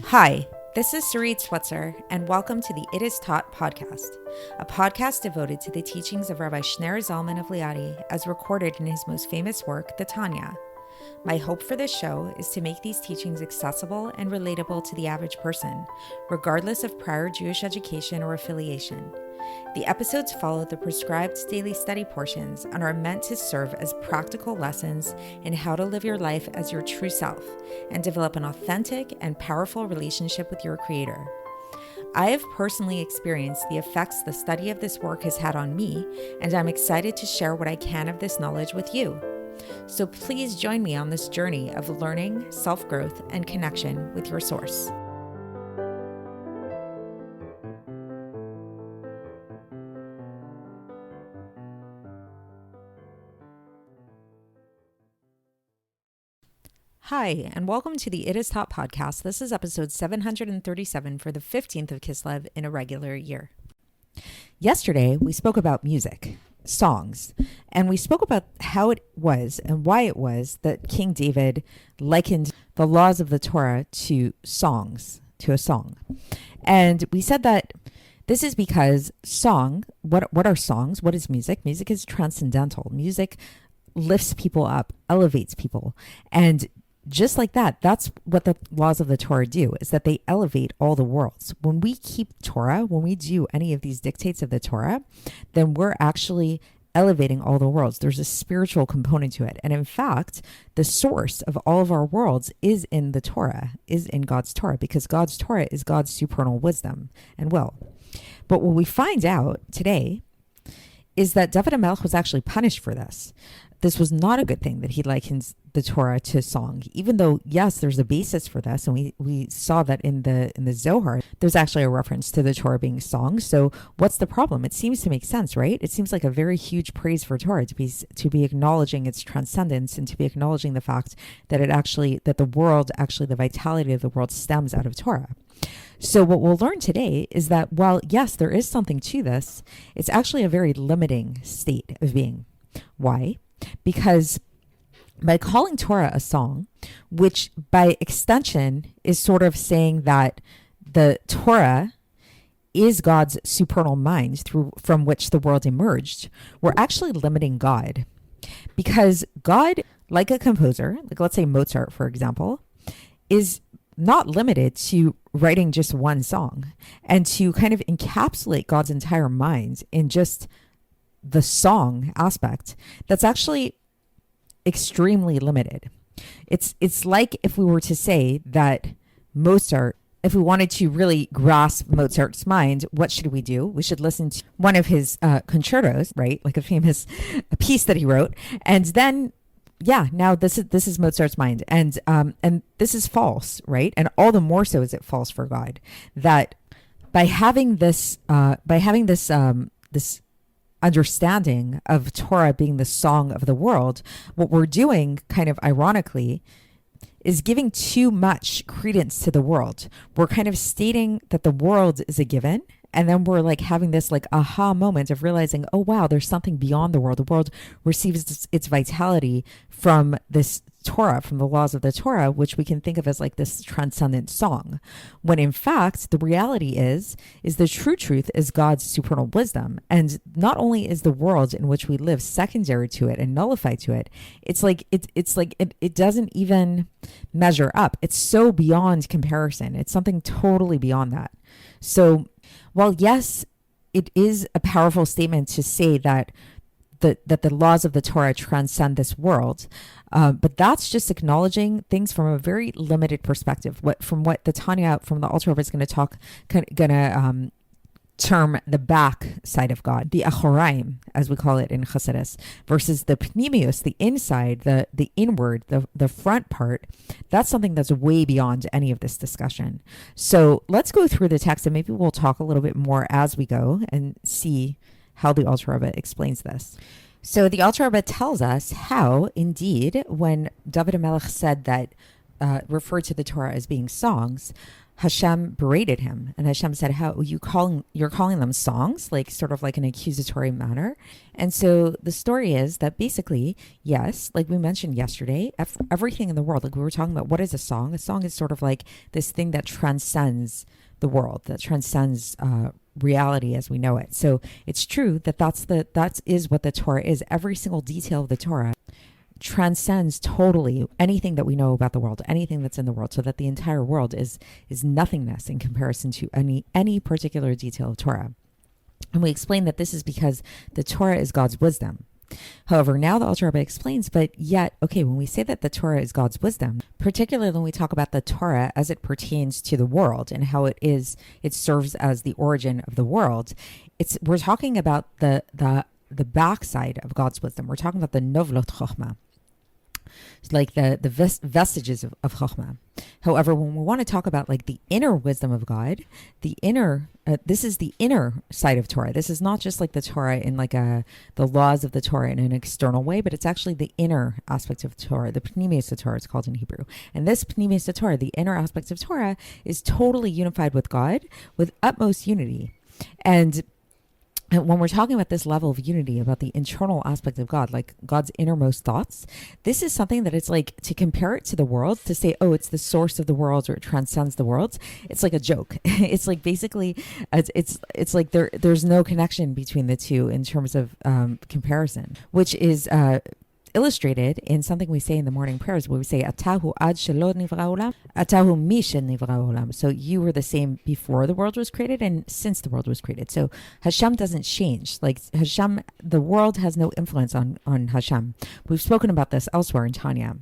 Hi, this is Sarit Switzer, and welcome to the It Is Taught podcast, a podcast devoted to the teachings of Rabbi Shneur Zalman of Liadi as recorded in his most famous work, the Tanya. My hope for this show is to make these teachings accessible and relatable to the average person, regardless of prior Jewish education or affiliation. The episodes follow the prescribed daily study portions and are meant to serve as practical lessons in how to live your life as your true self and develop an authentic and powerful relationship with your Creator. I have personally experienced the effects the study of this work has had on me, and I'm excited to share what I can of this knowledge with you. So please join me on this journey of learning, self-growth, and connection with your source. Hi, and welcome to the It Is Taught podcast. This is episode 737 for the 15th of Kislev in a regular year. Yesterday, we spoke about music, songs, and we spoke about how it was and why it was that King David likened the laws of the Torah to songs, to a song. And we said that this is because what are songs? What is music? Music is transcendental. Music lifts people up, elevates people, and just like that, that's what the laws of the Torah do, is that they elevate all the worlds. When we keep Torah, when we do any of these dictates of the Torah, then we're actually elevating all the worlds. There's a spiritual component to it. And in fact, the source of all of our worlds is in the Torah, is in God's Torah, because God's Torah is God's supernal wisdom and will. But what we find out today is that David HaMelech was actually punished for this. This was not a good thing that he likens the Torah to song, even though, yes, there's a basis for this. And we saw that in the Zohar, there's actually a reference to the Torah being song. So what's the problem? It seems to make sense, right? It seems like a very huge praise for Torah to be acknowledging its transcendence and to be acknowledging the fact that the vitality of the world stems out of Torah. So what we'll learn today is that while, yes, there is something to this, it's actually a very limiting state of being. Why? Because by calling Torah a song, which by extension is sort of saying that the Torah is God's supernal mind from which the world emerged, we're actually limiting God. Because God, like a composer, like let's say Mozart, for example, is not limited to writing just one song, and to kind of encapsulate God's entire mind in just the song aspect, that's actually extremely limited. It's like if we were to say that Mozart, if we wanted to really grasp Mozart's mind, what should we do? We should listen to one of his concertos, right? Like a piece that he wrote, and then now this is Mozart's mind, and this is false, right? And all the more so is it false for God that by having this understanding of Torah being the song of the world, what we're doing, kind of ironically, is giving too much credence to the world. We're kind of stating that the world is a given, and then we're like having this like aha moment of realizing, oh wow, there's something beyond the world. The world receives its vitality from this Torah, from the laws of the Torah, which we can think of as like this transcendent song. When in fact, the reality is the true truth is God's supernal wisdom. And not only is the world in which we live secondary to it and nullified to it, it doesn't even measure up. It's so beyond comparison. It's something totally beyond that. So while yes, it is a powerful statement to say that the laws of the Torah transcend this world, but that's just acknowledging things from a very limited perspective. From what the Tanya from the Alter Rebbe is going to term the back side of God, the Acharon, as we call it in Chassidus, versus the Pnimius, the inside, the inward, the front part. That's something that's way beyond any of this discussion. So let's go through the text, and maybe we'll talk a little bit more as we go and see how the Alter Rebbe explains this. So the Alter Rebbe tells us how, indeed, when David HaMelech said that referred to the Torah as being songs, Hashem berated him, and Hashem said, "How you're calling them songs?" Like sort of like an accusatory manner. And so the story is that basically, yes, like we mentioned yesterday, everything in the world, like we were talking about, what is a song? A song is sort of like this thing that transcends the world, that transcends reality as we know it. So it's true that that is what the Torah is. Every single detail of the Torah transcends totally anything that we know about the world, anything that's in the world, so that the entire world is nothingness in comparison to any particular detail of Torah. And we explain that this is because the Torah is God's wisdom. However, now the Alter Rebbe explains, but yet, okay, when we say that the Torah is God's wisdom, particularly when we talk about the Torah as it pertains to the world and how it serves as the origin of the world, we're talking about the backside of God's wisdom. We're talking about the Novlot Chochmah, like the vestiges of Chochmah. However, when we want to talk about like the inner wisdom of God, this is the inner side of Torah. This is not just like the Torah in like the laws of the Torah in an external way, but it's actually the inner aspect of Torah, the Pnimis Torah, it's called in Hebrew. And this Pnimis Torah, the inner aspect of Torah, is totally unified with God with utmost unity. And when we're talking about this level of unity, about the internal aspect of God, like God's innermost thoughts, this is something that it's like, to compare it to the world, to say, oh, it's the source of the world or it transcends the world, it's like a joke. It's like basically, it's like there's no connection between the two in terms of comparison, which is illustrated in something we say in the morning prayers, where we say Atahu ad shelo nivra olam, Atahu mi shenivra olam. So you were the same before the world was created and since the world was created. So Hashem doesn't change. Like Hashem, the world has no influence on Hashem. We've spoken about this elsewhere in Tanya.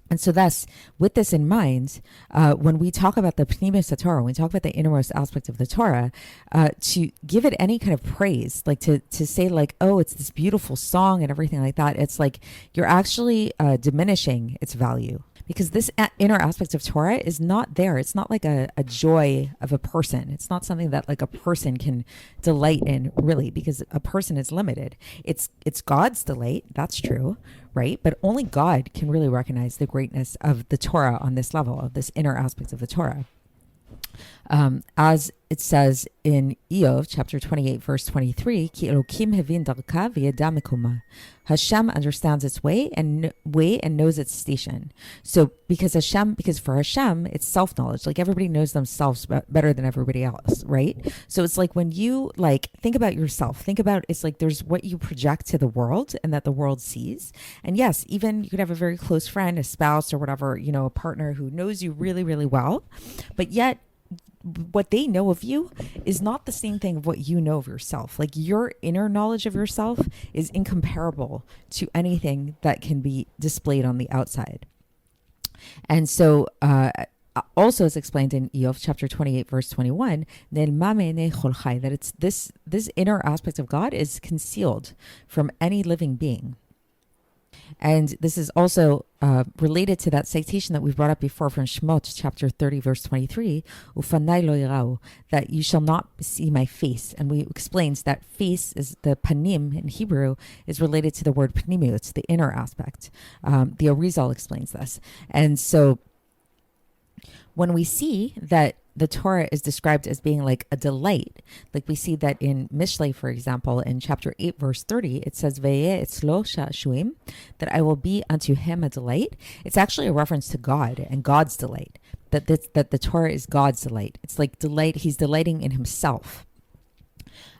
And so thus, with this in mind, when we talk about the Pnimis Torah, when we talk about the innermost aspect of the Torah, to give it any kind of praise, like to say like, oh, it's this beautiful song and everything like that, it's like you're actually diminishing its value. Because this inner aspect of Torah is not there. It's not like a joy of a person. It's not something that like a person can delight in, really, because a person is limited. It's God's delight, that's true, right? But only God can really recognize the greatness of the Torah on this level, of this inner aspect of the Torah. As it says in Iyov, chapter 28, verse 23, Ki Elokim hevin darka v'yada mikuma. Hashem understands its way and knows its station. So because for Hashem, it's self-knowledge. Like everybody knows themselves better than everybody else, right? So it's like when you like think about yourself, it's like there's what you project to the world and that the world sees. And yes, even you could have a very close friend, a spouse or whatever, a partner who knows you really, really well, but yet what they know of you is not the same thing of what you know of yourself. Like your inner knowledge of yourself is incomparable to anything that can be displayed on the outside. And so also it's explained in Iyov chapter 28 verse 21 that it's this inner aspect of God is concealed from any living being. And this is also related to that citation that we've brought up before from Shemot, chapter 30, verse 23, Ufanai lo yirau, that you shall not see my face. And we explained that face is the panim in Hebrew is related to the word panimiut, the inner aspect. The Arizal explains this. And so when we see that the Torah is described as being like a delight, like we see that in Mishlei, for example, in chapter 8, verse 30, it says, Ve'yeh etzlo sha'shuim, that I will be unto him a delight. It's actually a reference to God and God's delight, that the Torah is God's delight. It's like delight, he's delighting in himself,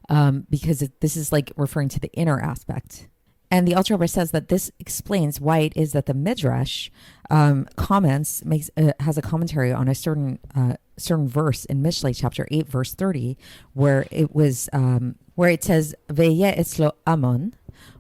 because this is like referring to the inner aspect. And the Alter Rebbe says that this explains why it is that the Midrash has a commentary on a certain verse in Mishlei chapter 8 verse 30, where it says Ve'yeh etzlo amon,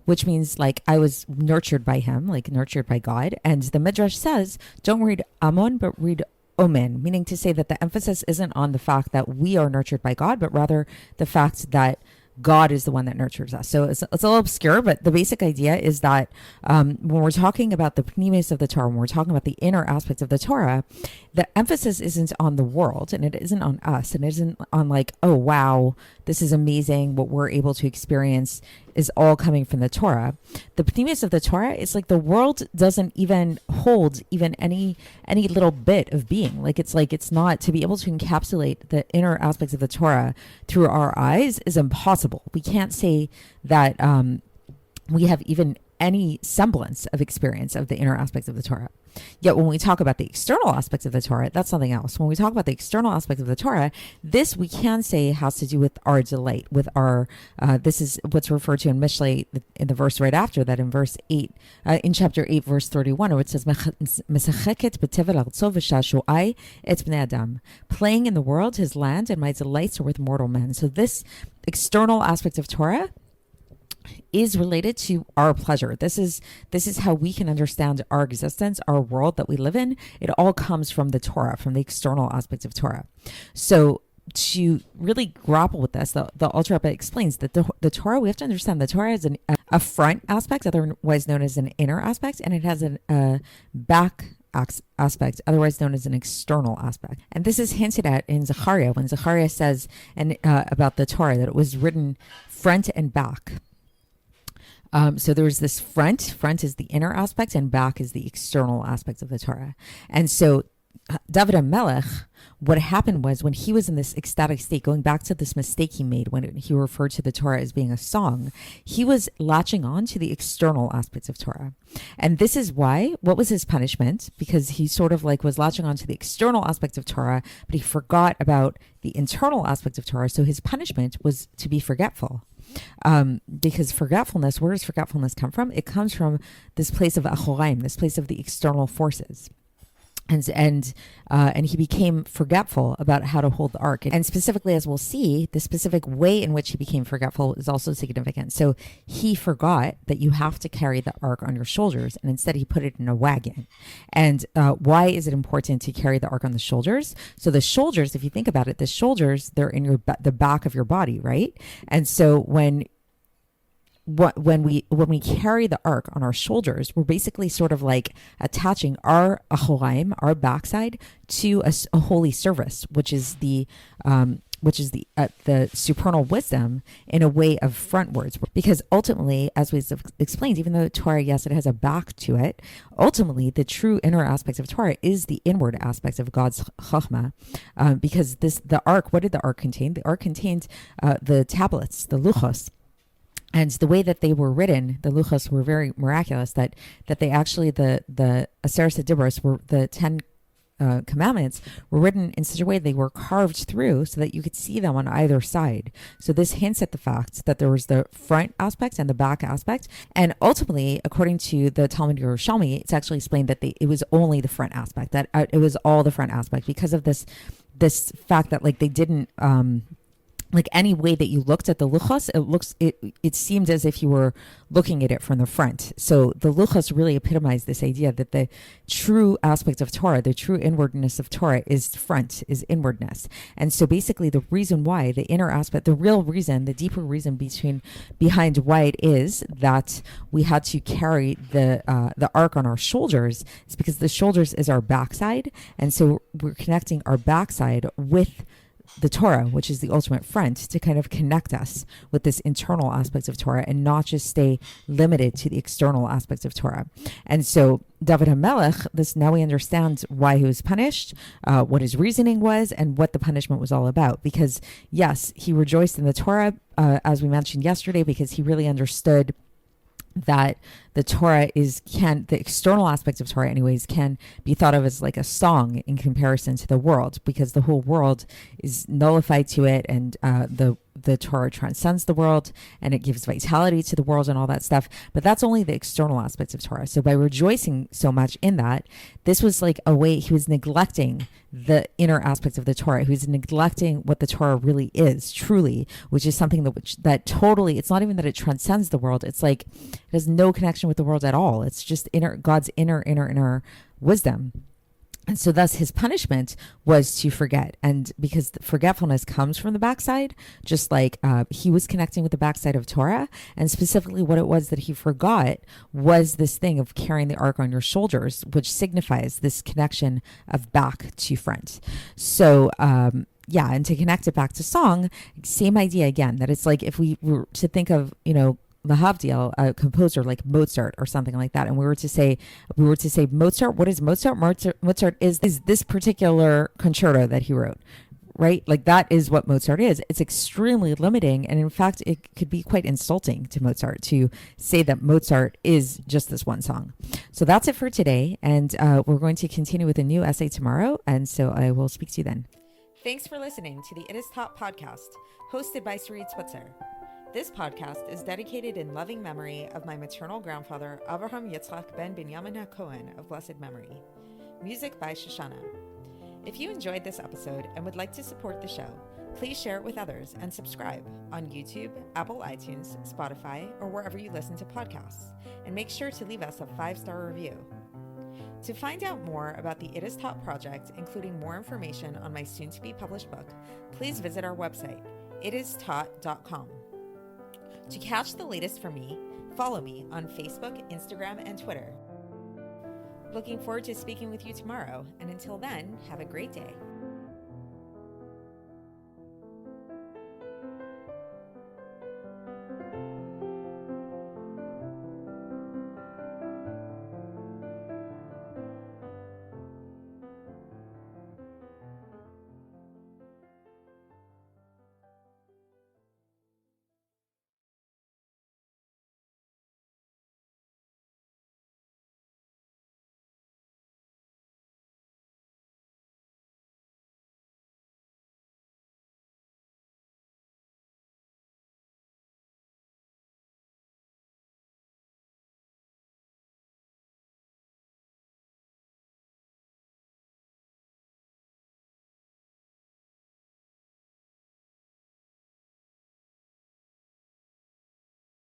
which means like I was nurtured by him, like nurtured by God. And the Midrash says don't read amon but read omen, meaning to say that the emphasis isn't on the fact that we are nurtured by God, but rather the fact that God is the one that nurtures us. So it's a little obscure, but the basic idea is that when we're talking about the pnimis of the Torah, when we're talking about the inner aspects of the Torah, the emphasis isn't on the world, and it isn't on us, and it isn't on like, oh, wow, this is amazing. What we're able to experience is all coming from the Torah. The pnimis of the Torah is like the world doesn't even hold even any little bit of being. Like it's not, to be able to encapsulate the inner aspects of the Torah through our eyes is impossible. We can't say that we have even any semblance of experience of the inner aspects of the Torah. Yet when we talk about the external aspects of the Torah, that's something else. When we talk about the external aspects of the Torah, this we can say has to do with our delight, with our, this is what's referred to in Mishlei, in the verse right after that, in verse 8, in chapter 8, verse 31, where it says, "Mesacheket b'tevel artzo v'shashu'ai et bnei adam." Playing in the world, his land, and my delights are with mortal men. So this external aspect of Torah is related to our pleasure. This is how we can understand our existence, our world that we live in. It all comes from the Torah, from the external aspects of Torah. So to really grapple with this, the Alter Rebbe explains that the Torah, we have to understand the Torah has a front aspect, otherwise known as an inner aspect, and it has a back aspect, otherwise known as an external aspect. And this is hinted at in Zechariah, when Zechariah says about the Torah that it was written front and back. So there was this front is the inner aspect, and back is the external aspect of the Torah. And so David HaMelech, what happened was when he was in this ecstatic state, going back to this mistake he made when he referred to the Torah as being a song, he was latching on to the external aspects of Torah. And this is why, what was his punishment? Because he sort of like was latching on to the external aspects of Torah, but he forgot about the internal aspects of Torah. So his punishment was to be forgetful. Because forgetfulness, where does forgetfulness come from? It comes from this place of Acharon, this place of the external forces. And he became forgetful about how to hold the ark. And specifically, as we'll see, the specific way in which he became forgetful is also significant. So he forgot that you have to carry the ark on your shoulders, and instead he put it in a wagon. And why is it important to carry the ark on the shoulders? So the shoulders, if you think about it, the shoulders, they're in the back of your body, right? And so when we carry the ark on our shoulders, we're basically sort of like attaching our achoraim, our backside, to a holy service, which is the supernal wisdom in a way of frontwards. Because ultimately, as we've explained, even though Torah, yes, it has a back to it, ultimately the true inner aspects of Torah is the inward aspects of God's chachma. Because the ark, what did the ark contain? The ark contained the tablets, the luchos. And the way that they were written, the luchos, were very miraculous, that they actually, the Aseret Dibros, were the 10 commandments, were written in such a way they were carved through so that you could see them on either side. So this hints at the fact that there was the front aspect and the back aspect. And ultimately, according to the Talmud Yerushalmi, it's actually explained that it was only the front aspect, that it was all the front aspect, because of this fact that like they didn't... like any way that you looked at the luchos, it seemed as if you were looking at it from the front. So the luchos really epitomize this idea that the true aspect of Torah, the true inwardness of Torah is front, is inwardness. And so basically the reason why, the inner aspect, the real reason, the deeper reason behind why it is that we had to carry the ark on our shoulders is because the shoulders is our backside. And so we're connecting our backside with the Torah, which is the ultimate front, to kind of connect us with this internal aspects of Torah and not just stay limited to the external aspects of Torah. And so David HaMelech, now we understand why he was punished, what his reasoning was, and what the punishment was all about. Because yes, he rejoiced in the Torah, as we mentioned yesterday, because he really understood that the Torah the external aspects of Torah anyways, can be thought of as like a song in comparison to the world, because the whole world is nullified to it, and the Torah transcends the world, and it gives vitality to the world and all that stuff. But that's only the external aspects of Torah. So by rejoicing so much in that, this was like a way he was neglecting the inner aspects of the Torah. He was neglecting what the Torah really is, truly, which is something that totally, it's not even that it transcends the world. It's like it has no connection with the world at all. It's just God's inner wisdom. And so thus his punishment was to forget. And because forgetfulness comes from the backside, just like he was connecting with the backside of Torah, and specifically what it was that he forgot was this thing of carrying the ark on your shoulders, which signifies this connection of back to front. So, yeah, and to connect it back to song, same idea again, that it's like if we were to think of, Lahavdil, a composer like Mozart or something like that, and we were to say Mozart, what is Mozart? Mozart is this particular concerto that he wrote, right? Like that is what Mozart is. It's extremely limiting, and in fact, it could be quite insulting to Mozart to say that Mozart is just this one song. So that's it for today, and we're going to continue with a new essay tomorrow, and so I will speak to you then. Thanks for listening to the It Is Taught podcast, hosted by Sarit Switzer. This podcast is dedicated in loving memory of my maternal grandfather, Avraham Yitzchak ben Binyamin HaKohen of blessed memory. Music by Shoshana. If you enjoyed this episode and would like to support the show, please share it with others and subscribe on YouTube, Apple iTunes, Spotify, or wherever you listen to podcasts. And make sure to leave us a 5-star review. To find out more about the It Is Taught project, including more information on my soon-to-be published book, please visit our website, itistaught.com. To catch the latest from me, follow me on Facebook, Instagram, and Twitter. Looking forward to speaking with you tomorrow, and until then, have a great day.